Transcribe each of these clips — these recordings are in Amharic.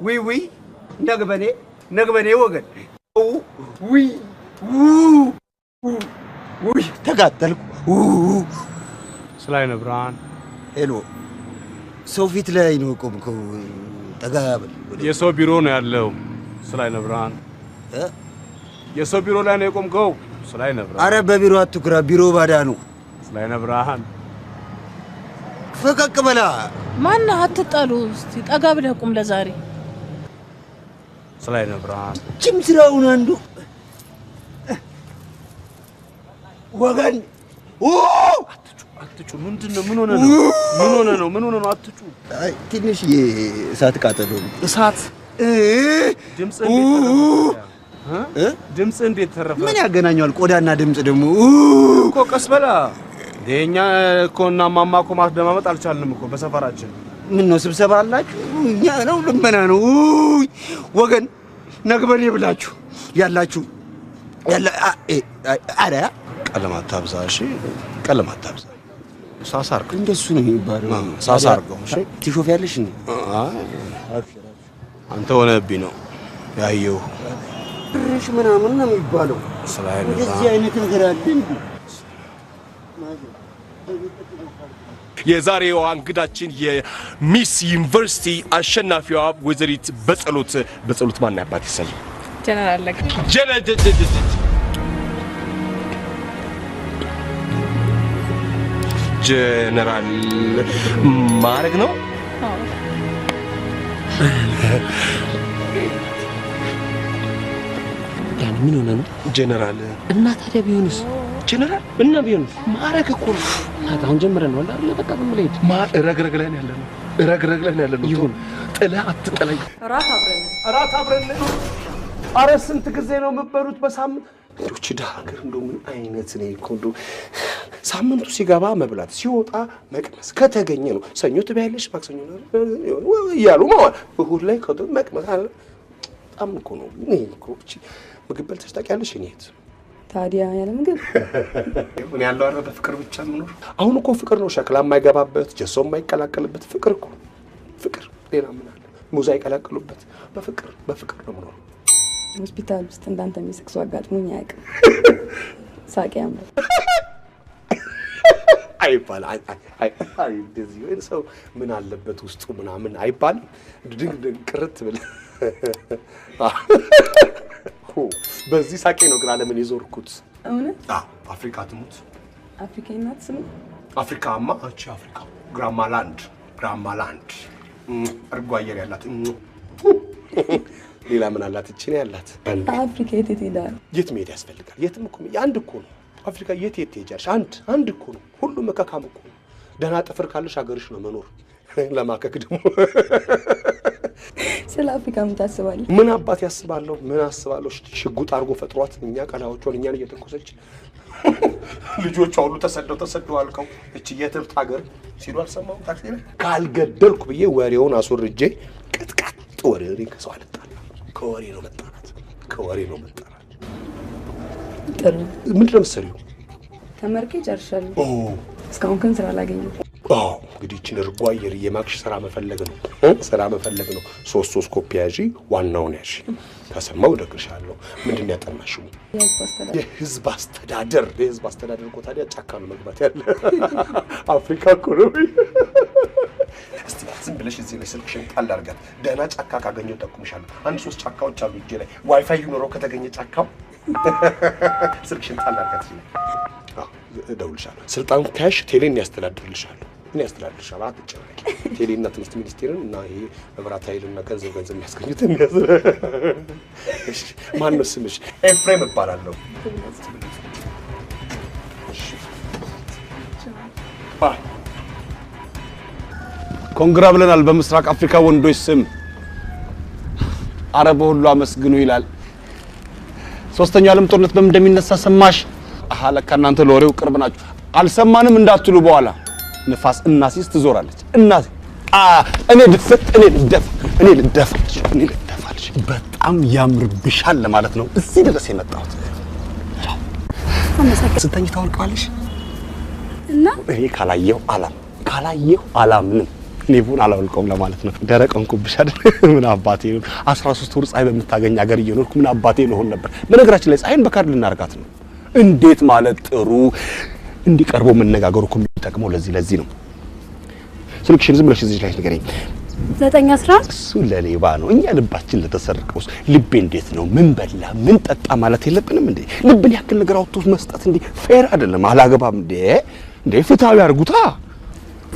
ዊ ነግበኔ ወገን ዊ ተጋጠልኩ ስላይነ ብርሃን ሄሎ ሰው ፊት ላይ ነው ቆምከው ተጋበል የሰው ቢሮ ነው ያለው ስላይነ ብርሃን የሰው ቢሮ ላይ ነው የቆምከው ስላይነ ብርሃን አረ በቢሮ አትኩራ ቢሮ ባዳ ነው ስላይነ ብርሃን ፈቀቅ በላ ማን አትጣሉ እስቲ ጠጋ ብለህ ቁም ለዛሬ ስላይነ ብርሃን ጅም ስራውን አንዱ ወገን አትጩ ምንድነው ምን ሆነ ነው አትጩ አይ ትንሽ እሳት ቃጠሎ እሳት ድምጽ እንዴት ተረፈ ምን ያገናኛል ቆዳና ድምጽ ደግሞ እኮ ቀስበላ ደኛ እኮና ማማኮ ማስደማመጥ አልቻልንም እኮ በሰፈራችን ምን ነው ስብሰባ አላችሁ እኛ ነው ልመና ነው ወገን ነግበኔ ብላችሁ ያላችሁ አረ ቀለማት ታብዛ እሺ ቀለማት ታብዛ ሳሳርክ እንደሱ ነው የሚባለው ሳሳርከው እሺ ትሾፍ ያለሽ ነው አንተ ሆነብኝ ነው ያየው ብርሽ ምናምን ነው የሚባለው ስላይነ እንደዚህ አይነት ነገር አለ እንዴ የዛሬው እንግዳችን የሚስ ዩኒቨርሲቲ አሸናፊዋ ወይዘሪት በጸሎት ማን ያባት ይሰል ጀነራል ለክ ጀነራል ማረግ ነው ያን ምን ሆነ ነው ጀነራል እና ታዲያ ቢሆንስ ጀነራል እና ቢሆንስ ማረግ እኮ ነው አሁን ጀምረን ነው አይደል በቃ በመለየት ረግረግ ላይ ነው ያለነው ይሁን ጥላ አትጠላኝ ራት አብረን አረ ስንት ጊዜ ነው የምትበሉት በሳምንት እንዶች ዳገር እንደው ምን አይነት ነው ኮንዶ ሳምንቱ ሲገባ መብላት ሲወጣ መቅመስ ከተገኘ ነው ሰኞ ትበያለሽ ማክሰኞ ነው ያሉ ማለት እሁድ ላይ መቅመስ አለ በጣም እኮ ነው እኔ እኮ ምግብ በልተሽ ታውቂያለሽ እኔት ታዲያ ያለ ምግብ ምን ያለው አረ በፍቅር ብቻ ነው አሁን እኮ ፍቅር ነው ሸክላ የማይገባበት ጀሶ የማይቀላቀልበት ፍቅር እኮ ፍቅር ሌላ ምን አለ ሙዛ ይቀላቀሉበት በፍቅር ነው ነው ሆስፒታል ውስጥ እንዳንተ የሚስቅ ሰው አጋጥሞኝ አያውቅም ሳቂያም አይባል አይ እንደዚህ ወይ ሰው ምን አለበት ውስጡ ምናምን አይባል ድንግ ቅርት ብለ በዚህ ሳቄ ነው ግን ዓለምን ይዞርኩት እውነት አፍሪካ ትሙት አፍሪካ እናት ስም አፍሪካማ አቺ አፍሪካ ግራማላንድ አርጓ አየር ያላት ሌላ ምን አላት እቺ ነው ያላት አፍሪካ የት ይላል የት መሄድ ያስፈልጋል የትም እኮ አንድ እኮ ነው አፍሪካ የት ትሄጃለሽ አንድ እኮ ነው ሁሉ መካካም እኮ ደህና ጥፍር ካለሽ ሀገርሽ ነው መኖር ለማከክ ደግሞ ስለ አፍሪካ ምን ታስባለህ ምን አባት ያስባለሁ ምን አስባለሁ ሽጉጥ አርጎ ፈጥሯት እኛ ቀላዎቿን እኛን እየተኮሰች ልጆቿ ሁሉ ተሰደው አልቀው እቺ የትብት ሀገር ሲሉ አልሰማው ታክሲ ላይ ካልገደልኩ ብዬ ወሬውን አስወርጄ ቀጥቅጥ ወሬውን ከሰው አልጣላ ከወሬ ነው መጣራት ጥሩ ምንድን ነው የምትሰሪው ተመርቄ ጨርሻለሁ እስካሁን ግን ስራ አላገኘሁም እንግዲህ እቺን እርጓ አየር የማክሽ ስራ መፈለግ ነው ሶስት ኮፒ ያዢ ዋናውን ያዢ ከሰማው ደግርሻለሁ ምንድን ያጠናሽው የህዝብ አስተዳደር እኮ ታዲያ ጫካ ነው መግባት ያለ አፍሪካ እኮ ነው እስቲ ዝም ብለሽ እዚህ ላይ ስልክሽን ጣል አድርጋት ደህና ጫካ ካገኘው ጠቁምሻለሁ አንድ 3 ጫካዎች አሉ እጄ ላይ ዋይፋይ ይኖረው ከተገኘ ጫካው ስልክሽን ጣል አድርጋት እደውልልሻለሁ ስልጣን ካሽ ቴሌን ያስተዳድርልሻለሁ እኔ ያስተዳድርልሻለሁ አትጨነቂ ቴሌና ትምህርት ሚኒስቴርን እና ይሄ መብራት ኃይልና ገንዘብ የሚያስገኙት እሺ ማን ነው ስምሽ ኤፍሬም እባላለሁ ኮንግራ ብለናል በምስራቅ አፍሪካ ወንዶች ስም አረብ ሁሉ አመስግኑ ይላል ሶስተኛው ዓለም ጦርነት በምን እንደሚነሳ ሰማሽ ለካ እናንተ ለወሬው ቅርብ ናችሁ አልሰማንም እንዳትሉ በኋላ ንፋስ እናሲስ ትዞራለች እናሲ እኔ ልደፋልሽ በጣም ያምርብሻል ለማለት ነው እዚህ ድረስ የመጣሁት ስተኝ ታወልቀዋለሽ እና እኔ ካላየው አላምንም ኔቡን አላወልቀውም ለማለት ነው ደረቀን ኩብሽ አይደል ምን አባቴ ነው 13 ወር ፀሐይ በመታገኝ ሀገር እየኖርኩ ምን አባቴ ልሆን ነበር በነገራችን ላይ ፀሐይን በካርድ ልናርጋት ነው እንዴት ማለት ጥሩ እንዲቀርቦ መነጋገሩ እኮ የሚጠቅመው ለዚህ ነው ስልክሽን ዝም ብለሽ እዚህ ላይ ንገረኝ 911 እሱ ለሌባ ነው እኛ ልባችን ለተሰረቀውስ ልቤ እንዴት ነው ምን በላ ምን ጠጣ ማለት የለብንም እንዴ ልብን ያክል ነገር አውጥቶ መስጠት እንዴ ፌር አይደለም አላገባም እንዴ ፍታው ያርጉታ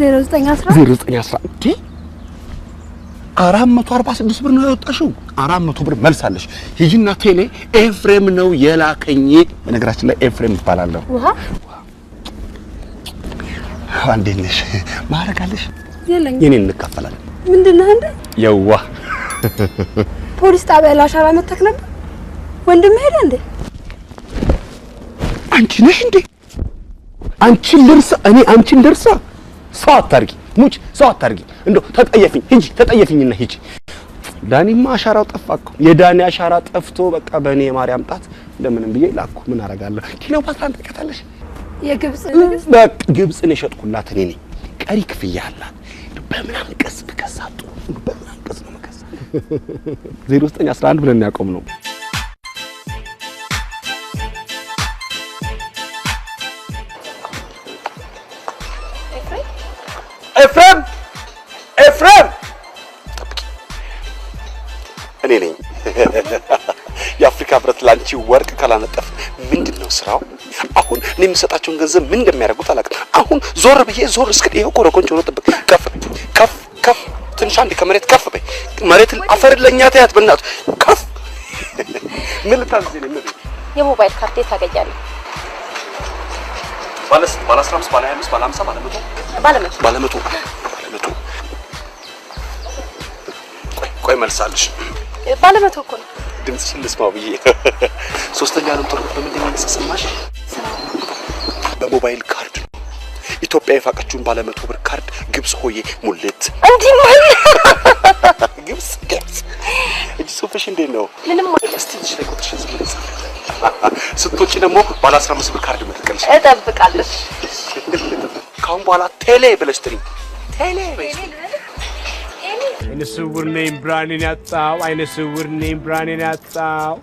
0911 እንዴ 446 ብር ነው ያወጣሽው 400 ብር መልሳለሽ ሂጂና ቴሌ ኤፍሬም ነው የላከኝ በነገራችን ላይ ኤፍሬም ይባላል ውሃ አንዴነሽ ማረጋለሽ የለኝ የኔን እንከፈላለን ምንድነው እንዴ የዋ ፖሊስ ጣቢያ ላሻራ መተክ ነበር ወንድም ሄደ እንዴ አንቺ ነሽ እንዴ አንቺን ልርሳ እኔ አንቺን ልርሳ ሰው አታርጊ ሙጭ ሰው አታርጊ እንደው ተጠየፊኝና ሂጂ ዳኒማ አሻራው ጠፋኩ የዳኒ አሻራ ጠፍቶ በቃ በእኔ ማርያም ጣት እንደምንም ብዬ ላኩ ምን አረጋለሁ ኪሎፓትራን ተከታለሽ የግብጽ በቃ ግብጽን የሸጥኩላት እኔ ነኝ ቀሪ ክፍያ አላት በምናምን ቀስ በከሳጡ በምናምን ቀስ ነው መከሳ 0911 ብለን ያቆም ነው ኤፍሬም እኔ ነኝ የአፍሪካ ህብረት ላንቺ ወርቅ ካላነጠፍ ምንድነው ስራው አሁን እኔ የምሰጣቸውን ገንዘብ ምን እንደሚያደርጉት አላውቅም አሁን ዞር እስከ ይሄው ኮረኮንቾ ነው ጥብቅ ከፍ ትንሽ አንድ ከመሬት ከፍ በይ መሬትን አፈር ለኛ ታያት በእናቱ ከፍ ምን ልታዝኝ ነው የሞባይል ካርድ ታገኛለህ ባለ 15 ባለ 25 ባለ 50 ባለ 100 ቆይ መልሳለሽ ባለ 100 እኮ ነው ድምጽሽን ልስማው ብዬ ሶስተኛ ዓለም ጦርነት በምንድን ነው ተሰማሽ በሞባይል ካርድ ኢትዮጵያ የፋቀችውን ባለ 100 ብር ካርድ ግብጽ ሆዬ ሙልት እንዴ ማለት ግብጽ እጂ ሶፍሽ እንዴ ነው ምንም እስቲ እሺ ላይ ቁጥርሽ ዝም ብለሽ ስትወጪ ደግሞ ባለ 15 ብር ካርድ መጥቀልሽ እጠብቃለሽ ካሁን በኋላ ቴሌ ብለሽ ትሪ ቴሌ አይነ ስውር ነኝ ብርሃኔን ያጣው አይነ ስውር ነኝ ብርሃኔን ያጣው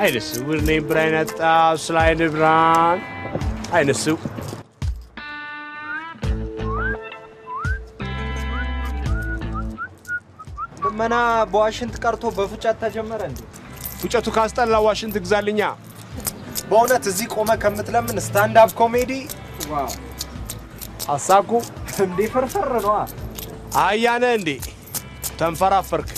አይነ ስውር ነኝ ብርሃኔን ያጣው ስለ አይነ ብርሃን አይነ ስውር መና በዋሽንት ቀርቶ በፉጨት ተጀመረ እንዴ ፉጨቱ ካስጠላ ዋሽንት ግዛልኛ በእውነት እዚህ ቆመ ከምትለምን ስታንድ አፕ ኮሜዲ ዋው አሳኩ እንዴ ፈርፈር ነው አያነ እንዴ ተንፈራፈርክ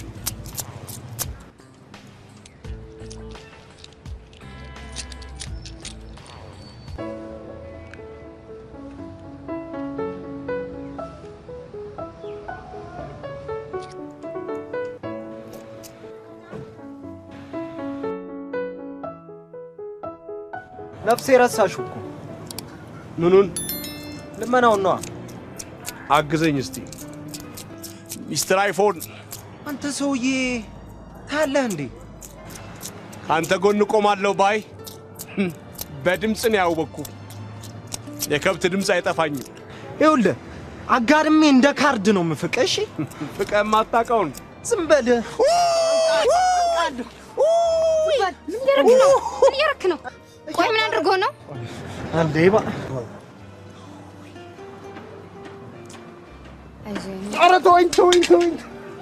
ነፍሴ ረሳሽው እኮ ምኑን ልመናው ነው አግዘኝ እስቲ ሚስተር አይፎን አንተ ሰውዬ ታለህ እንዴ አንተ ጎን ቆማለሁ ባይ በድምጽ ነው ያወቅኩ የከብት ድምጽ አይጠፋኝም ይኸውልህ አጋርሜ እንደ ካርድ ነው ምፍቀሽ ፍቀም አጣቀውን ዝም በል ምን ያረክ ነው ቆይ ምን አድርጎ ነው አንዴባ አይዞኝ ኧረ ተወኝ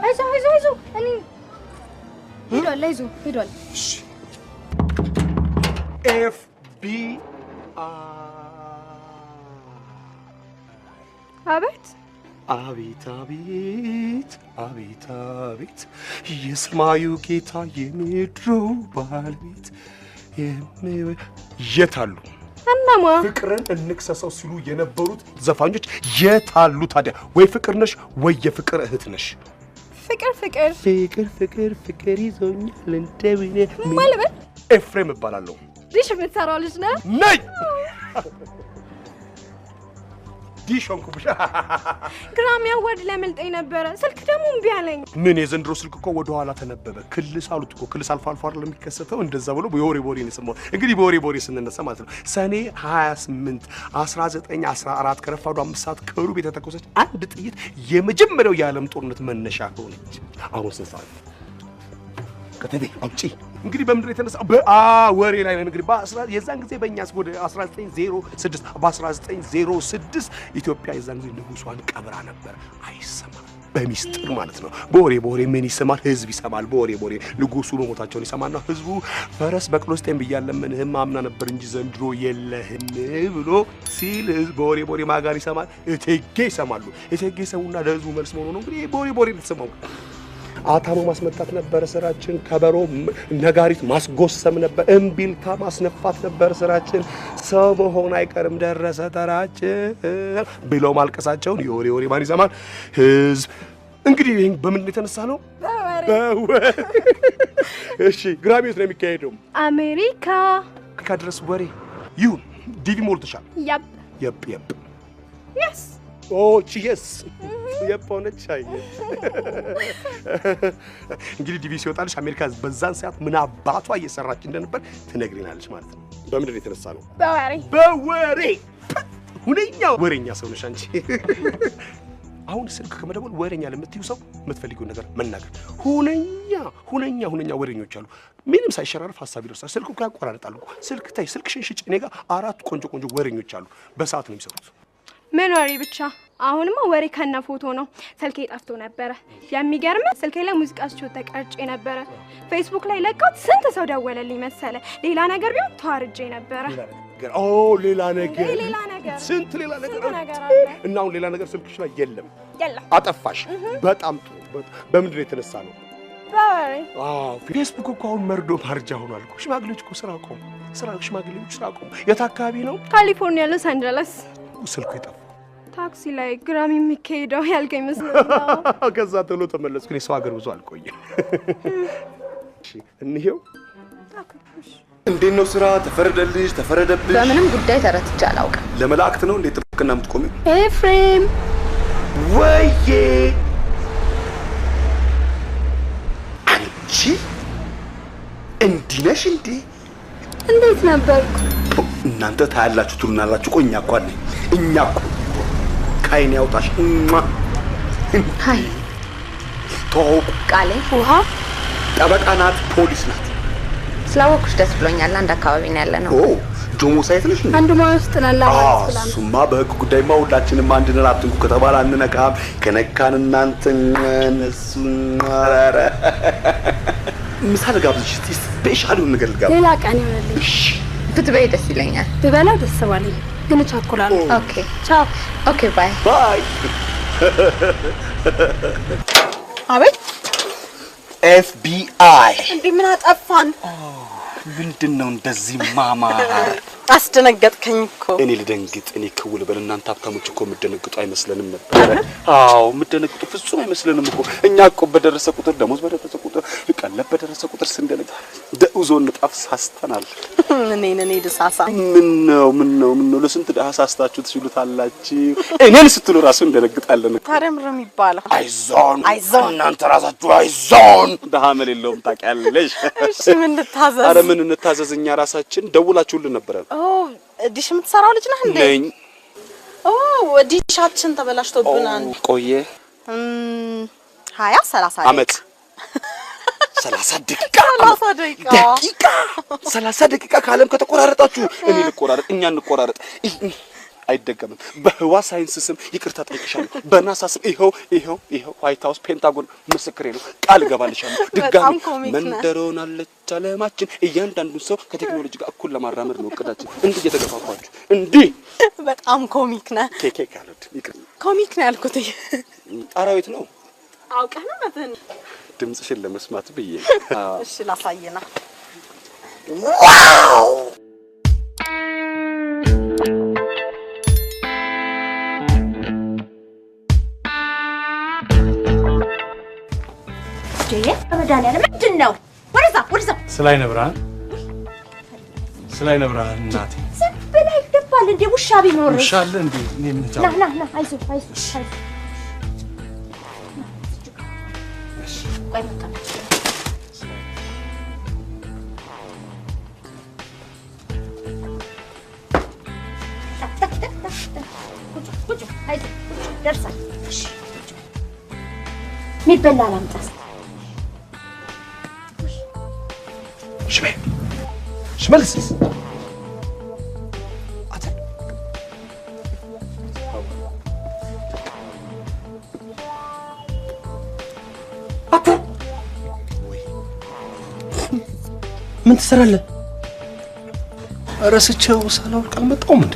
አይዞ እኔ ሄዷል ኤፍ ቢ አቤት አቤት የሰማዩ ጌታ የምድሩ ባለቤት የታሉ እናማ ፍቅርን እንክሰሰው ሲሉ የነበሩት ዘፋኞች የታሉ ታዲያ ወይ ፍቅር ነሽ ወይ የፍቅር እህት ነሽ ፍቅር ይዞኛል እንደብኔ ማለበት ኤፍሬም እባላለሁ ዲሽ የምትሰራው ልጅ ነህ ነይ ዲሾንኩብሽ ግራም ያወድ ለምልጠኝ ነበረ ስልክ ደግሞ እምቢ አለኝ ምን የዘንድሮ ስልክ እኮ ወደ ኋላ ተነበበ ክልስ አሉት እኮ ክልስ አልፎ አይደለም የሚከሰተው እንደዛ ብሎ በወሬ ነው ሰማው እንግዲህ በወሬ ስንነሳ ማለት ነው ሰኔ 28 1914 ከረፋዱ 5 ሰዓት ከሩብ የተተኮሰች አንድ ጥይት የመጀመሪያው የዓለም ጦርነት መነሻ ሆነች አሁን ሰዓት ከተቤ አውጪ እንግዲህ በምድር የተነሳ ወሬ ላይ ነን እንግዲህ የዛን ጊዜ በእኛስ ወደ 1906 ኢትዮጵያ የዛን ጊዜ ንጉሷን ቀብራ ነበር አይሰማም በሚስጥር ማለት ነው በወሬ ምን ይሰማል ህዝብ ይሰማል በወሬ ንጉሱ መሞታቸውን ይሰማና ህዝቡ ፈረስ በቅሎስቴን ብያለምንህም አምና ነበር እንጂ ዘንድሮ የለህም ብሎ ሲል ህዝብ በወሬ ማጋን ይሰማል እቴጌ ይሰማሉ እቴጌ ሰውና ለህዝቡ መልስ መሆኑ ነው እንግዲህ በወሬ ተሰማው አታሞ ማስመጣት ነበር ስራችን ከበሮ ነጋሪት ማስጎሰም ነበር እምቢልታ ማስነፋት ነበር ስራችን ሰው መሆን አይቀርም ደረሰ ተራችን ብለው ማልቀሳቸውን የወሬ ማን ይሰማል ህዝብ እንግዲህ በምን የተነሳ ነው እሺ ግራሚት ነው የሚካሄደው አሜሪካ ከድረስ ወሬ ይሁን ዲቪ ሞልተሻል የፕ yes ቺስ የፖነች አየሽ እንግዲህ ዲቪ ሲወጣልሽ አሜሪካ በዛን ሰዓት ምን አባቷ እየሰራች እንደነበር ትነግሪናለሽ ማለት ነው በምንድን የተነሳ ነው በወሬ ሁነኛ ወሬኛ ሰው ነሽ አንቺ አሁን ስልክ ከመደወል ወሬኛ ለምትዩ ሰው የምትፈልጊው ነገር መናገር ሁነኛ ወሬኞች አሉ ምንም ሳይሸራረፍ ሐሳብ ይደርሳል ስልኩ ያቆራርጣሉ ስልክሽን ሽጭ እኔ ጋር 4 ቆንጆ ወሬኞች አሉ በሰዓት ነው የሚሰሩት ምን ወሬ ብቻ አሁንማ ወሬ ከነ ፎቶ ነው ስልኬ ጠፍቶ ነበር የሚገርም ስልኬ ላይ ሙዚቃቸው ተቀርጬ ነበር ፌስቡክ ላይ ለቀውት ስንት ሰው ደወለልኝ መሰለ ሌላ ነገር ቢሆን ተዋርጄ ነበር ሌላ ነገር ስንት ሌላ ነገር እና አሁን ሌላ ነገር ስልክሽ ላይ የለም አጠፋሽ በጣም ጥሩ በምንድን የተነሳ ነው ፌስቡክ እኮ አሁን መርዶ ማርጃ ሆኗል እኮ ሽማግሌዎች እኮ ስራ አቆሙ የት አካባቢ ነው ካሊፎርኒያ ሎስ አንጀለስ ስልኩ ይጣ ታክሲ ላይ ግራም የሚካሄደው ያልከኝ መስሎኝ ከዛ ተሎ ተመለስኩ እኔ ሰው ሀገር ብዙ አልቆየም እሺ እንሂው እንዴት ነው ስራ ተፈረደብሽ በምንም ጉዳይ ተረትቼ አላውቅም ለመላእክት ነው እንዴ ጥብቅና የምትቆሚው ኤፍሬም ወይዬ አንቺ እንዲነሽ እንዴት ነበርኩ እናንተ ታያላችሁ ትሉናላችሁ ቆኛ እኮ አለኝ እኛ እኮ ካይን ያውጣሽ ሃይ ተውቁ ቃሌ ውሃ ጠበቃ ናት ፖሊስ ናት ስላወኩሽ ደስ ብሎኛል አንድ አካባቢ ነው ያለነው ጆሞ ሳይት ነሽ አንድ ማውስ ተላላ ማለት ይችላል ሱማ በህግ ጉዳይማ ሁላችንም አንድ ነን አትንኩ ከተባለ አንነካም ከነካን እናንተ ነሱናራ ምሳሌ ጋብዝሽ ስፔሻል ነገር ልጋብ ሌላ ቀን ይሆነልሽ ብትበይ ደስ ይለኛል ብበላው ደስ ባለኝ ግን ቻኮላለሁ ኦኬ ቻው ኦኬ ባይ አቤት FBI እንዴ ምን አጠፋን ምንድነው እንደዚህ ማማር አስደነገጥከኝ እኮ እኔ ልደንግጥ እኔ ክውል በል እናንተ ሀብታሞች እኮ ምደነግጡ አይመስለንም ነበር አዎ ምደነግጡ ፍጹም አይመስለንም እኮ እኛ እኮ በደረሰ ቁጥር ደሞዝ በደረሰ ቁጥር ቀለብ በደረሰ ቁጥር ስንደነግ ደውዞን ጣፍ ሳስተናል እኔ ደሳሳ ምን ነው ለስንት ዳሳስታችሁ ትሽሉታላችሁ እኔን ስትሉ ራሱ እንደነግጣለን ታረምረም ይባላል አይዞን እናንተ ራሳችሁ አይዞን ደሃመል የለውም ታውቂያለሽ እሺ ምን ልታዘዝ አረ ምን እንታዘዝኛ ራሳችን ደውላችሁልን ነበር ዲሽ የምትሰራው ልጅ ነህ እንዴ ነኝ ዲሻችን ተበላሽቶብናል ቆየ 20-30 አመት 30 ደቂቃ 30 ደቂቃ ካለም ከተቆራረጣችሁ እኔ ልቆራረጥ እኛ እንቆራረጥ አይደገምም በህዋ ሳይንስ ስም ይቅርታ ጠይቅሻለሁ በናሳ ስም ይሄው ዋይት ሃውስ ፔንታጎን ምስክሬ ነው ቃል ገባልሻለሁ ድጋሚ መንደሮን አለች አለማችን እያንዳንዱ ሰው ከቴክኖሎጂ ጋር እኩል ለማራመድ ነው እቅዳችን እንዴ እየተገፋፋችሁ እንዴ በጣም ኮሚክ ነህ ኬኬ ካሉት ይቅር ኮሚክ ነው ያልኩት አራዊት ነው አውቀህ ነው ማለት ድምጽሽን ለመስማት ብዬ እሺ ላሳየና ዋው ጀየ በመዳንያለ ምንድነው ወደዛ ስላይ ነብራን እናቴ በላይ ደባል ያማል እንዴ ውሻ ቢኖር ውሻ አለ እንዴ ና አይዞህ ቆይ መጣ ቁጭ አይዞህ ደርሳል ሚበላ ላምጣስ ሽመልስ ምን ትሰራለህ? ረስቼው ሳላውቅ አልመጣሁም እንዴ?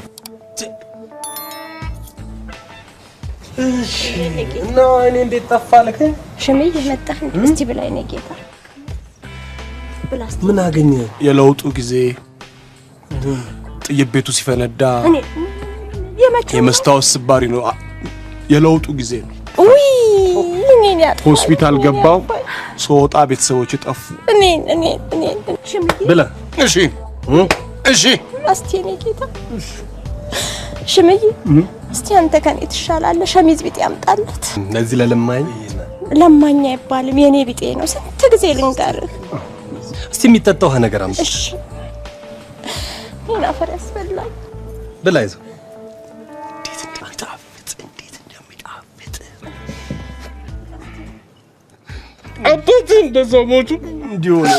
እሺ እና እኔ እንዴት ጠፋልክ? ሽምዬ መጣህ እንዴ? እስቲ ብላኝ ነው ጌታ ብላስ ምን አገኘ? የለውጡ ጊዜ ጥይት ቤቱ ሲፈነዳ የመስታወት ስባሪ ነው። የለውጡ ጊዜ ነው። ውይ እኔን ያጣ ሆስፒታል ገባው ስወጣ ቤተሰቦች ጠፉ። እኔን ሽምዬ ብላ እሺ እስቲ እኔ ጌታ ሽምዬ እስቲ አንተ ከኔ ትሻላለህ። ሸሚዝ ቢጤ ያምጣለት። ለዚህ ለለማኝ አይባልም የኔ ቢጤ ነው። ስንት ጊዜ ልንገርህ። እስቲ የሚጠጣው ነገር አምጣ። እሺ ይናፈር ያስበላል። ብላ ይዘው እንዴት እንደዛሞቹ እንዲሆነ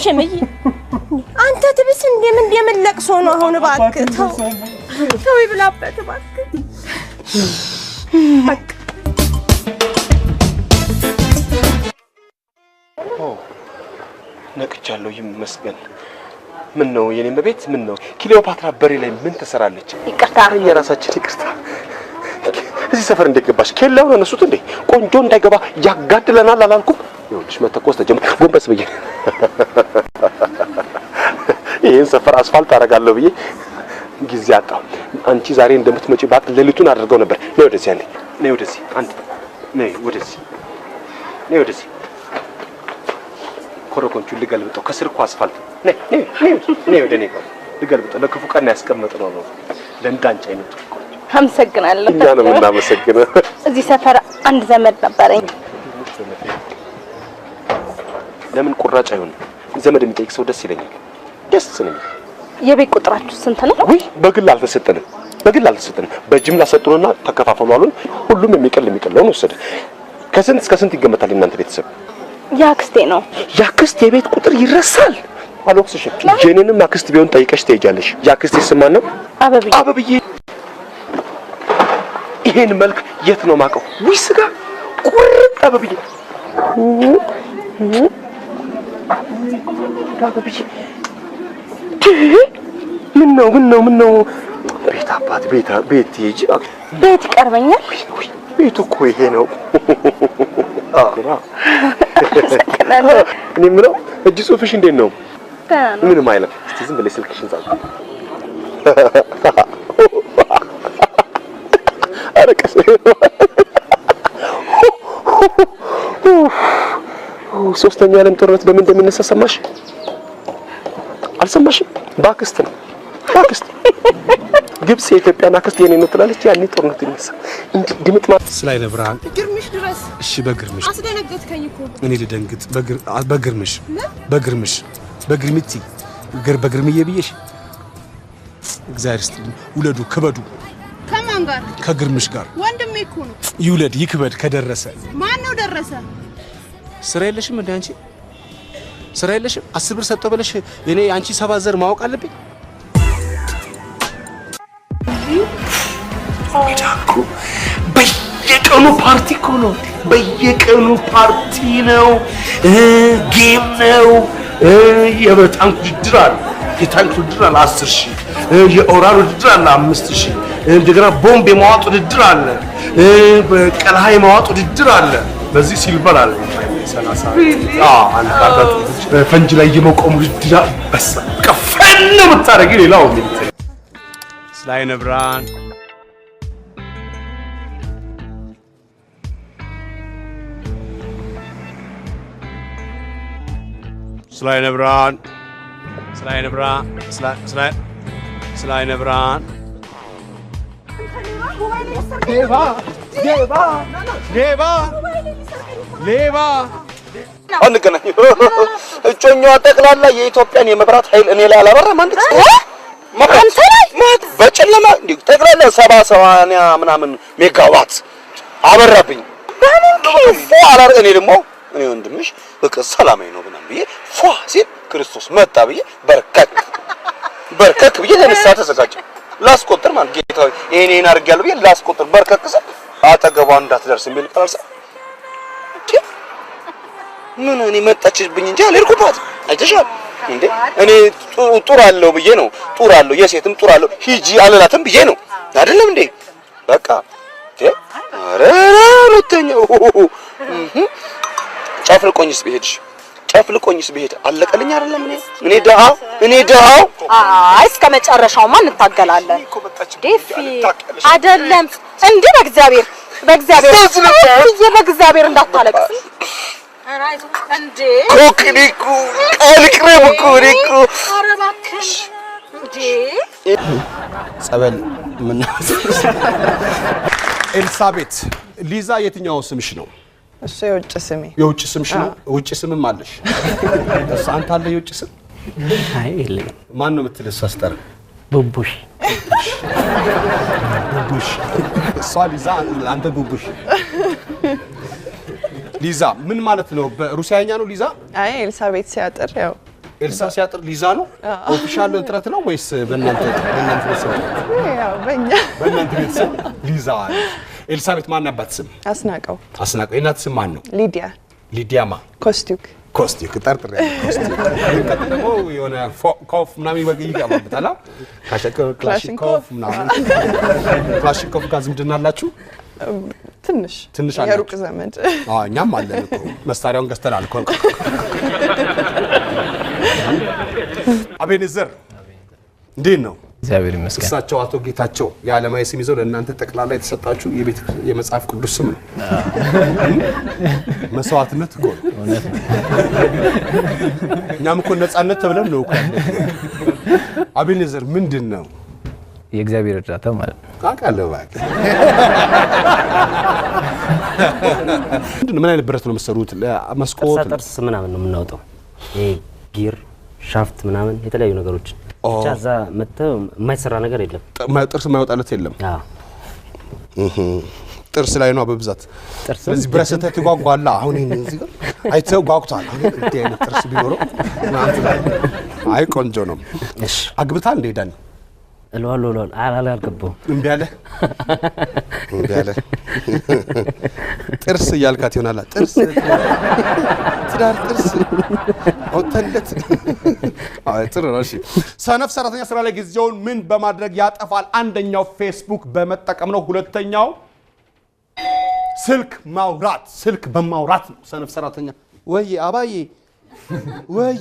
ሽምዬ አንተ ትብስ እንደምን ለቅሶ ነው አሁን? እባክህ ተው ይብላበት እባክህ። በቃ ነቅቻለሁ። ይመስገን። ምን ነው የኔ መቤት? ምን ነው ክሊዮፓትራ በሬ ላይ ምን ትሰራለች? ይቅርታ የራሳችን ይቅርታ። እዚህ ሰፈር እንደገባሽ ኬላውን አነሱት እንዴ? ቆንጆ እንዳይገባ ያጋድለናል አላልኩም? ይኸውልሽ መተኮስ ተጀምሮ ጎንበስ ብዬ ይሄን ሰፈር አስፋልት አደርጋለሁ ብዬ ጊዜ አጣሁ። አንቺ ዛሬ እንደምትመጪ ባቅ ሌሊቱን አድርገው ነበር። ነይ ወደዚህ አንዴ፣ ነይ ወደዚህ አንዴ፣ ነይ ወደዚህ ኮረኮንቹን ልገልብጠው። ከስር እኮ አስፋልት። ነይ ወደ እኔ ጋር ልገልብጠው። ለክፉ ቀን ያስቀመጥነው ነው ለእንዳንቺ አይነቱ። አመሰግናለሁ። እኛ ነው የምናመሰግነው። እዚህ ሰፈር አንድ ዘመድ ነበረኝ። ለምን ቁራጭ አይሆንም? ዘመድ የሚጠይቅ ሰው ደስ ይለኛል። ደስ ነው። የቤት ቁጥራችሁ ስንት ነው? ውይ በግል አልተሰጠንም። በጅምላ ሰጡንና ተከፋፈሉ አሉን። ሁሉም የሚቀለውን ወሰደ። ከስንት እስከ ስንት ይገመታል እናንተ ቤተሰብ? ያክስቴ ነው። ያክስት የቤት ቁጥር ይረሳል? አልወቅስሽ። ጄኔንም አክስት ቢሆን ጠይቀሽ ትሄጃለሽ። ያክስቴ ስም ማን ነው? አበብዬ። ይሄን መልክ የት ነው ማቀው? ውይ ስጋ ቁርጥ አበብዬ ምን ነው ቤት አባት ቤት ሂጂ። ቤት ይቀርበኛል። ቤቱ እኮ ይሄ ነው። እኔ የምለው እጅ ጽሑፍሽ እንዴት ነው? ምንም አይልም። እስቲ ዝም ብለሽ ስልክሽን ጻፍ። አረቀስ ሶስተኛው ዓለም ጦርነት በምን እንደሚነሳ ሰማሽ? አልሰማሽም? በአክስት ነው። ግብጽ የኢትዮጵያን አክስት የኔ ነው ትላለች። ያኔ ጦርነቱ ይነሳ እንዴ ድምጥማት ስላይነ ብርሃን ግርምሽ ድረስ። እሺ በግርምሽ አስደነገጥከኝ እኮ። እኔ ልደንግጥ? በግርምሽ በግርምቲ በግርምዬ ብዬሽ። እግዚአብሔር ይስጥልኝ። ውለዱ ክበዱ። ከማን ጋር? ከግርምሽ ጋር። ወንድሜ እኮ ነው። ይውለድ ይክበድ። ከደረሰ ማን ነው ደረሰ? ስራ የለሽም እንዴ አንቺ? ስራ የለሽም? 10 ብር ሰጠው ብለሽ እኔ አንቺ 7 ዘር ማወቅ አለብኝ? በየቀኑ ፓርቲ እኮ ነው። በየቀኑ ፓርቲ ነው። ጌም ነው። የታንክ ውድድር አለ። የታንክ ውድድር አለ 10,000። የኦራል ውድድር አለ 5,000። እንደገና ቦምብ የማዋጥ ውድድር አለ። በቀልሃ የማዋጥ ውድድር አለ። በዚህ ሲልቨር አለ 30 አንድ ካርታ ፈንጅ ላይ የመቆም ውድድር በስ ከፈን ነው የምታረጊ። ሌላው ሚሊተሪ ስላይነ ብርሃን ስላይነ ብርሃን ሌባ አንገናኝ እጮኛዋ ጠቅላላ የኢትዮጵያን የመብራት ኃይል እኔ ላይ አላበራም አንተ በጨለማ እንዴ ጠቅላላ 70 ምናምን ሜጋዋት አበራብኝ አላር እኔ ደግሞ እኔ ወንድምሽ በቃ ሰላማዊ ነው ምናምን ብዬ ሲል ክርስቶስ መጣ ብዬ በርከክ ብዬ ለነሳ ተዘጋጀ ላስቆጥር ማለት ጌታዬ እኔን አርጋለሁ ብዬ ላስቆጥር በርከክሰ አጠገቧ እንዳትደርስ የሚል ቃልሳ ምን እኔ መጣችብኝ እንጂ አልሄድኩባት አይተሻል እንዴ እኔ ጡር አለው ብዬ ነው ጡር አለው የሴትም ጡር አለው ሂጂ አለላትም ብዬ ነው አይደለም እንዴ በቃ አረ ለተኛው ጨፍልቆኝስ ብሄድ አለቀልኝ አይደለም እኔ ደሃው አይ እስከ መጨረሻውማ እንታገላለን ዴፊ አይደለም እንዴ በእግዚአብሔር እንዳታለቅስ አራይዞ እንዴ ኮክኒኩ አልቅረም ኮክኒኩ አረባክሽ እንዴ ጸበል ምን ኤልሳቤት ሊዛ የትኛው ስምሽ ነው እሱ የውጭ ስምሽ ነው ውጭ ስምም አለሽ እሱ አንተ አለ የውጭ ስም አይ የለም ማን ነው የምትልስ አስጠር ቡቡሽ እሷ ሊዛ አንተ ቡቡሽ ሊዛ ምን ማለት ነው በሩሲያኛ ነው ሊዛ አይ ኤልሳቤት ሲያጥር ያው ኤልሳ ሲያጥር ሊዛ ነው ኦፊሻል ጥረት ነው ወይስ በእናንተ ቤተሰብ ያው በእናንተ ቤተሰብ ሊዛ ኤልሳቤት ማን ነበር ስም አስናቀው የእናት ስም ማን ነው ሊዲያማ ኮስቲክ ጠርጥሬ ደግሞ የሆነ ኮፍ ምናምን ይገባበታል ክላሽንኮቭ ምናምን ክላሽንኮቭ ጋር ዝምድና አላችሁ ትንሽ የሩቅ ዘመድ እኛም አለን እኮ መሳሪያውን ገዝተናል እኮ አቤኔዘር እንዴት ነው እግዚአብሔር ይመስገን እሳቸው አቶ ጌታቸው የዓለማዊ ስም ይዘው ለእናንተ ጠቅላላ የተሰጣችሁ የመጽሐፍ ቅዱስ ስም ነው መስዋዕትነት እኮ ነው እኛም እኮ ነፃነት ተብለን ነው እኮ አቤኔዘር ምንድን ነው የእግዚአብሔር እርዳታ ማለት ነው አቃለ ባክ ምን አይነት ብረት ነው መሰሩት ለመስኮት ጥርስ ምናምን ነው የምናወጣው ጊር ሻፍት ምናምን የተለያዩ ነገሮች ብቻ እዛ መተው የማይሰራ ነገር የለም ጥርስ የማይወጣለት የለም ጥርስ ላይ ነው በብዛት ስለዚህ ብረሰተ ተጓጓላ አሁን እዚህ ጋር አይተው ጓጉታል እንዴ አይነት ጥርስ ቢኖረው አይ ቆንጆ ነው እሺ አግብታ እንደሄዳል እልዋለሁ አላልገባው እምቢ አለ ጥርስ እያልካት ይሆናል ጥርስ ትዳር ጥርስ ወጣለት ጥሩ ነው እሺ ሰነፍ ሰራተኛ ስራ ላይ ጊዜውን ምን በማድረግ ያጠፋል አንደኛው ፌስቡክ በመጠቀም ነው ሁለተኛው ስልክ በማውራት ነው ሰነፍ ሰራተኛ ወይ አባዬ ወይ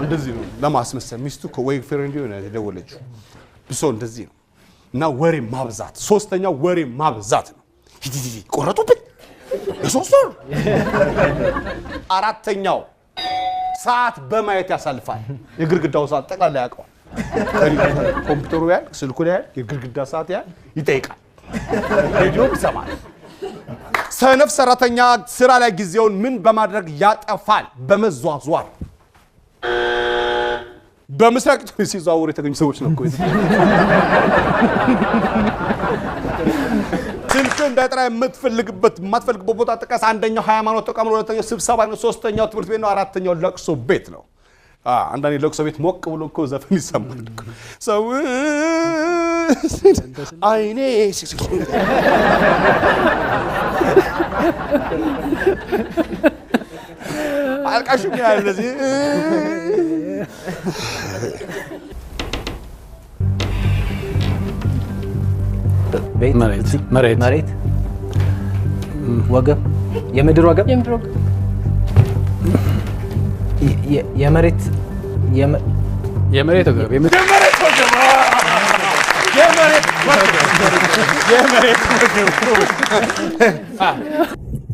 እንደዚህ ነው ለማስመሰል ሚስቱ ወይ ፍሬንድ ነው የደወለችው ብሶ እንደዚህ ነው እና ወሬ ማብዛት ሶስተኛው ወሬ ማብዛት ነው ቆረጡብኝ ለሶስቱን አራተኛው ሰዓት በማየት ያሳልፋል የግርግዳው ሰዓት ጠቅላላ ያውቀዋል ኮምፒውተሩ ያል ስልኩ ላይ የግርግዳ ሰዓት ያል ይጠይቃል ሬዲዮ ይሰማል ሰነፍ ሰራተኛ ስራ ላይ ጊዜውን ምን በማድረግ ያጠፋል በመዟዟር በምስራቅ ሲዟዟሩ የተገኙ ሰዎች ነው እኮ ስልክ እንዳይጠራ የማትፈልግበት ቦታ ጥቀስ አንደኛው ሃይማኖት ተቋም ነው ሁለተኛው ስብሰባ ነው ሶስተኛው ትምህርት ቤት ነው አራተኛው ለቅሶ ቤት ነው አንዳንዴ ለቅሶ ቤት ሞቅ ብሎ እኮ ዘፈን ይሰማል እኮ ሰው አይኔ አልቃሽም ያለ ለዚህ መሬት ወገብ የምድር ወገብ የመሬት ወገብ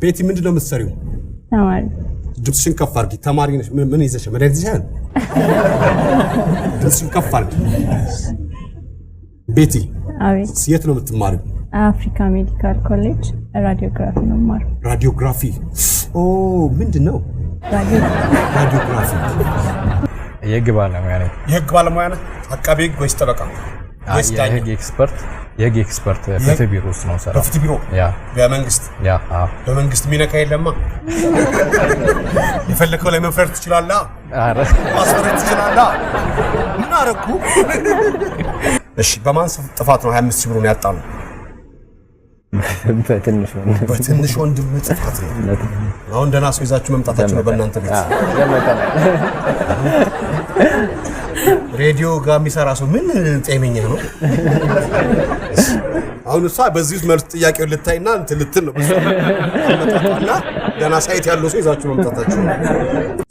ቤቲ ምንድነው የምትሰሪው? ተማሪ ድምፅሽን ከፍ አድርጊ። ተማሪ ነሽ? ምን ይዘሽ? መድኃኒት ይዘሻል? ድምፅሽን ከፍ አድርጊ። ቤቲ አቤት። የት ነው የምትማሪው? አፍሪካ ሜዲካል ኮሌጅ ራዲዮግራፊ ነው የማረው። ራዲዮግራፊ ምንድን ነው? ራዲዮግራፊ የህግ ባለሙያ ነኝ። የህግ ባለሙያ ነህ? አቃቤ ህግ ወይስ ጠበቃ? የህግ ኤክስፐርት ፍትህ ቢሮ ውስጥ ነው የምሰራው። በፍትህ ቢሮ? ያ በመንግስት? ያ በመንግስት ሚነካ የለማ። የፈለከው ላይ መፍረድ ትችላለህ። አረ ማስፈረድ ትችላለህ። ምን አደረኩ? እሺ በማን ጥፋት ነው 25,000 ብሩን ያጣነው? በትንሽ ወንድም ጥፋት ነው። አሁን ደህና ሰው ይዛችሁ መምጣታችሁ ነው በእናንተ ቤት። ሬዲዮ ጋር የሚሰራ ሰው ምን ጤነኛ ነው? አሁን እሷ በዚህ ውስጥ መልስ ጥያቄውን ልታይና እንትን ልትል ነው። እና ደህና ሳይት ያለው ሰው ይዛችሁ መምጣታችሁ ነው።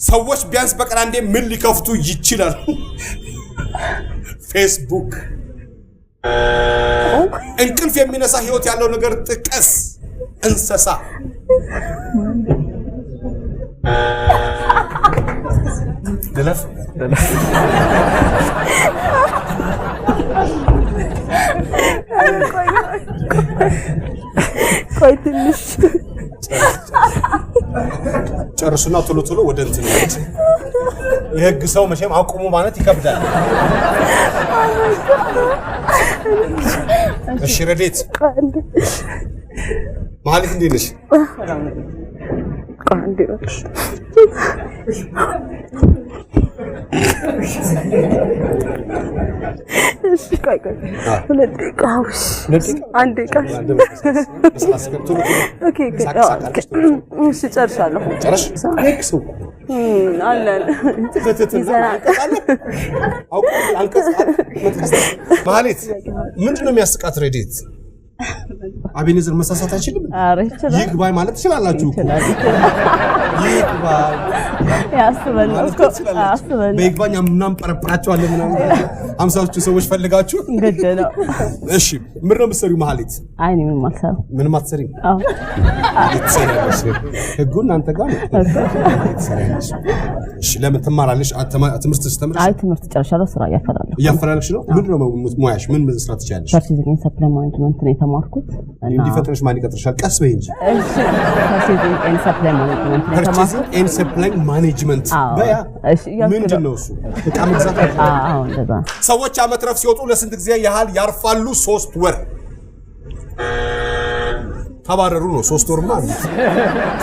ሰዎች ቢያንስ በቀን አንዴ ምን ሊከፍቱ ይችላል? ፌስቡክ። እንቅልፍ የሚነሳ ህይወት ያለው ነገር ጥቀስ። እንስሳ። ድለፍ። ቆይ ትንሽ ጨርሱና ቶሎ ቶሎ ወደ እንትን ይሄድ። የህግ ሰው መቼም አቁሙ ማለት ይከብዳል። እሺ ረዴት ማለት እንዴት ነሽ? ማለት ምንድን ነው የሚያስቃት ረዴት? አቤኔዘር መሳሳት አይችልም? ይግባኝ ማለት ትችላላችሁ እኮ። ይግባኝ ያስበል እኮ በይግባኝ ምናምን ጠረጥራቸዋለሁ ምናምን 50ዎቹ ሰዎች ፈልጋችሁ ገደለው። እሺ ምን ነው የምትሰሪው መሀሌት? አይ እኔ ምንም አልሰራም። ምንም አትሰሪም? አዎ ህጉ እናንተ ጋር ነው። እሺ ለምን ትማራለሽ? ትምህርት ስትተምርሽ? አይ ትምህርት ጨርሻለሁ። ስራ እያፈላለግሽ ነው? ምንድን ነው ሙያሽ? ምን መስራት ትችያለሽ? ፐርቼዚንግ ሰፕላይ ማኔጅመንት ነው የተማርኩት። እንዲፈጥርሽ ማን ይቀጥርሻል? ቀስ በይ እንጂ። እሺ ፐርቼዚንግ ሰፕላይ ማኔጅመንት ነው የተማርኩት። ፐርቼዚንግ ሰፕላይ ማኔጅመንት በያ። እሺ ምንድን ነው እሱ? እቃ መግዛት? አዎ እንደዛ። ሰዎች ዓመት ረፍት ሲወጡ ለስንት ጊዜ ያህል ያርፋሉ? 3 ወር። ተባረሩ ነው 3 ወርማ አለ።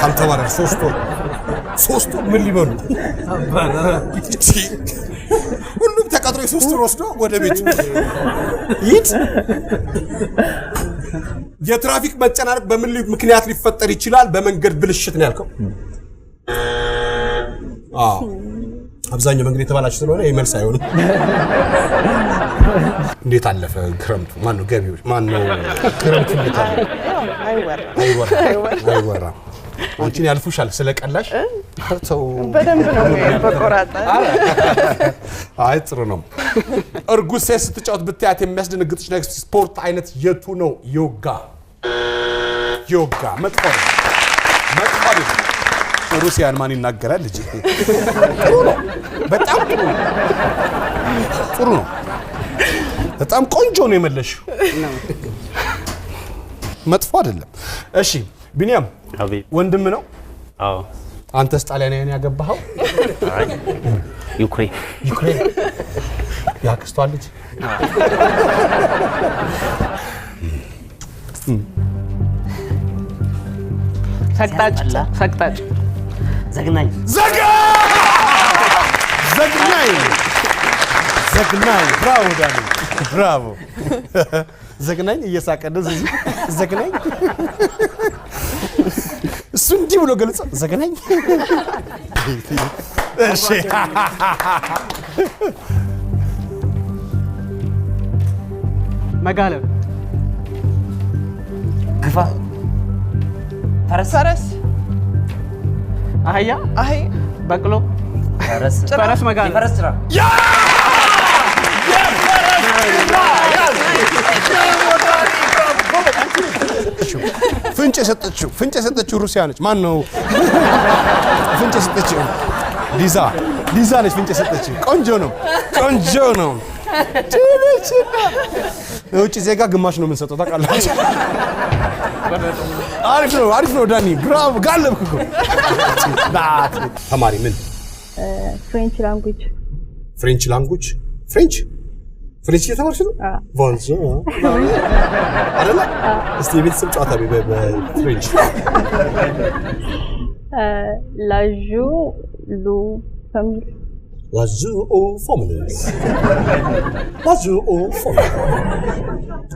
ካልተባረሩ 3 ወር 3 ወር ምን ሊበሉ? ሁሉም ተቀጥሮ 3 ወር ወስዶ ወደ ቤቱ ይት። የትራፊክ መጨናነቅ በምን ምክንያት ሊፈጠር ይችላል? በመንገድ ብልሽት ነው ያልከው። አዎ አብዛኛው መንገድ የተባላሽ ስለሆነ ይመልስ አይሆንም። እንዴት አለፈ ክረምቱ? ማን ነው ገቢዎች? ማን ነው ክረምቱ? እንዴት አለ? አይወራ። አንቺን ያልፉሻል ስለቀላሽ። ተው በደንብ ነው በቆራጣ። አይ ጥሩ ነው። እርጉዝ ሴት ስትጫወት ብታያት የሚያስደነግጥሽ ነገር ስፖርት አይነት የቱ ነው? ዮጋ መጥፎ ነው። ሩሲያን ማን ይናገራል? ልጅ ጥሩ ነው። በጣም ጥሩ ነው። በጣም ቆንጆ ነው የመለሽው። መጥፎ አይደለም። እሺ ቢኒያም ወንድም ነው? አዎ። አንተስ ጣሊያናዊን ያገባኸው? አይ ዩክሬን ያክስቷ ልጅ? ሰቅጣጭ ዘግናኝ ብራቮ ዳኒ ብራቮ። ዘግናኝ እየሳቀደ ዘግናኝ እሱ እንዲህ ብሎ ገልጸ ዘግናኝ። እሺ መጋለብ ግፋ ፈረስ አህያ በቅሎ ፈረስ መጋለብ ፈረስ ጭራ ፍንጭ የሰጠችው ሩሲያ ነች። ማን ነው ፍንጭ የሰጠችው? ሊዛ ሊዛ ነች ፍንጭ የሰጠችኝ። ቆንጆ ነው። የውጭ ዜጋ ግማሽ ነው የምንሰጠው ታውቃላችሁ። አሪፍ ነው ዳኒ ብራቮ ጋለብክ እኮ። ተማሪ ምን ፍሬንች ላንጉጅ ፍሬንች እየተማርሽ ነው? ቦንጆ አይደለ? እስቲ የቤተሰብ ጨዋታ በፍሬንች ላዡ ሉ ፋሚሊ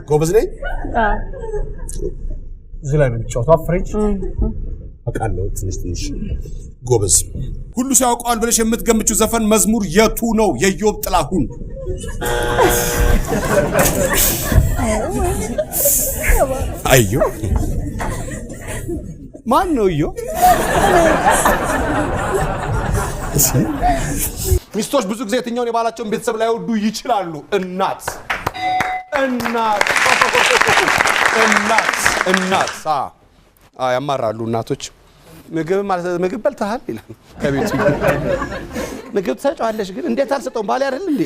ጎበዝ ነኝ። እዚህ ላይ ነው የሚጫወተው ፍሬንች አውቃለሁ። ትንሽ ጎበዝ። ሁሉ ሰው ያውቀዋል ብለሽ የምትገምጪው ዘፈን መዝሙር የቱ ነው? የኢዮብ ጥላሁን። አዮ ማን ነው ኢዮብ? ሚስቶች ብዙ ጊዜ የትኛውን የባላቸውን ቤተሰብ ላይ ወዱ ይችላሉ? እናት ያማራሉ እናቶች። ምግብ በልተሃል ይላል ከቤቱ። ምግብ ትሰጫዋለሽ ግን እንዴት አልሰጠውም? ባሌ አይደል እንዴ?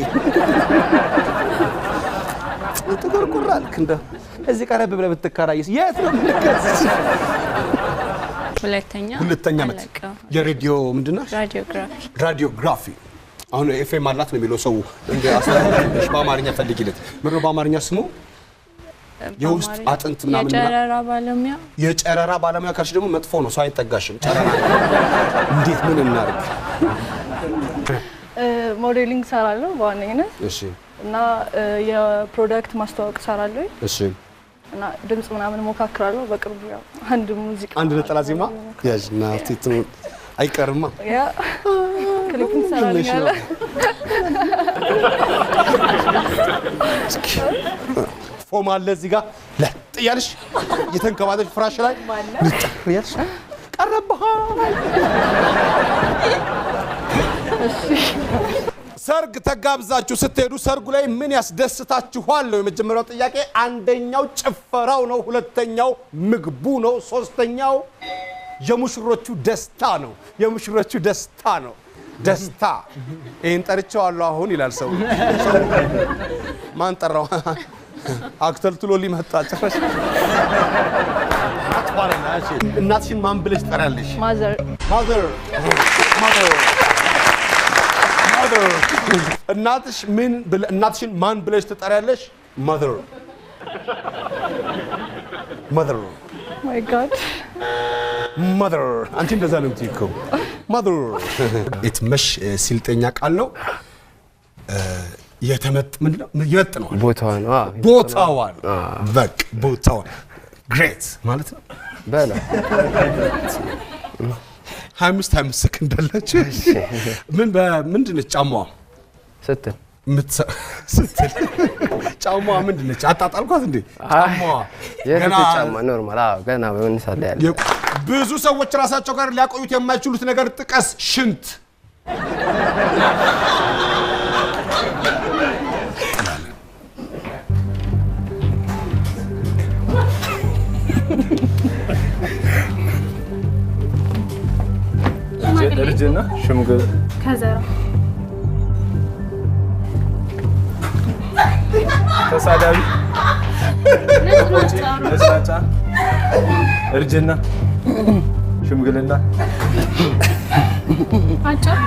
ትጎርጉራል እንደ እዚህ ቀረብ ብለህ ብትከራይስ የት ነው የምትከራይስ? ሁለተኛ ዓመት የሬዲዮ ምንድነው? ራዲዮግራፊ። አሁን ኤፍኤም አላት ነው የሚለው ሰው እንደ አስተዳደርሽ በአማርኛ ፈልጊለት። ምንድነው በአማርኛ ስሙ? የውስጥ አጥንት ምናምን የጨረራ ባለሙያ ካልሽ ደግሞ መጥፎ ነው፣ ሰው አይጠጋሽም። ጨረራ እንዴት ምን እናርግ? ሞዴሊንግ ሰራለሁ በዋነኝነት። እሺ። እና የፕሮዳክት ማስተዋወቅ ሰራለሁ። እሺ። እና ድምጽ ምናምን ሞካክራለሁ። በቅርቡ ያው አንድ ነጠላ ዜማ ያዥና ትትኑ አይቀርማ። ያ ክሊፕን ሰራለሁ። ፎም አለ እዚህ ጋር ለጥ እያልሽ እየተንከባለሽ ፍራሽ ላይ ልጥር እያልሽ ቀረብህ። ሰርግ ተጋብዛችሁ ስትሄዱ ሰርጉ ላይ ምን ያስደስታችኋል ነው የመጀመሪያው ጥያቄ። አንደኛው ጭፈራው ነው፣ ሁለተኛው ምግቡ ነው፣ ሶስተኛው የሙሽሮቹ ደስታ ነው። ደስታ ይሄን ጠርቼዋለሁ አሁን ይላል ሰው። ማን ጠራው? አክተልትሎ ሊመጣ ጭራሽ። እናትሽን ማን ብለሽ ትጠሪያለሽ? ማዘር። እናትሽን ማን ብለሽ ትጠሪያለሽ? ማዘር። ማይ ጋድ ማዘር። አንቺ እንደዛ ነው የምትይው። ማዘር እትመሽ ሲልጠኛ ቃል ነው። ምንድነው? ይመጥነዋል። ቦታዋን በቃ ቦታዋን ግሬት ማለት ነው። በላ 25 ሰከንድ አላችሁ። ምንድነች ጫማዋ ስትል ጫማዋ ምንድነች? አጣጣልኳት እንዴ? ጫማዋ ጫማ ኖርማል። ገና በመነሳት ላይ ያለ ብዙ ሰዎች ራሳቸው ጋር ሊያቆዩት የማይችሉት ነገር ጥቀስ። ሽንት። እርጅና ሽምግል ከዘራ ተሳዳቢ ነጫጫ እርጅና ሽምግልና አጭር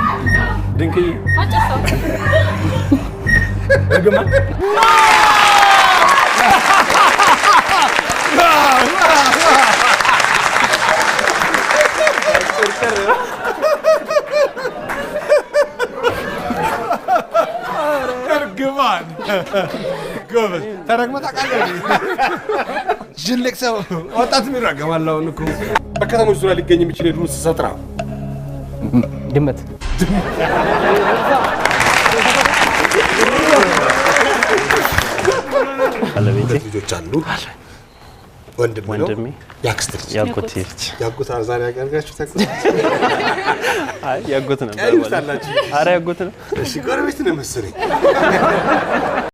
ድንቅዬ አጭር ሰው እርግማን እርግማን ጎበዝ። ተረግመህ ታውቃለህ? ጅልቅ ሰው ወጣት የሚራገማል። አሁን እኮ በከተሞች ዙሪያ ሊገኝ የሚችል የዱር እንስሳ ጥራ። ድመት። ሁለት ልጆች አሉ። ወንድሜ ያክስት ልጅ ያጎት ዛሬ ያጋርጋችሁ ታውቁት? አይ ያጎት ነበር። ቀይታላችሁ። አረ ያጎት ነው። እሺ ጎረቤት ነው መሰለኝ።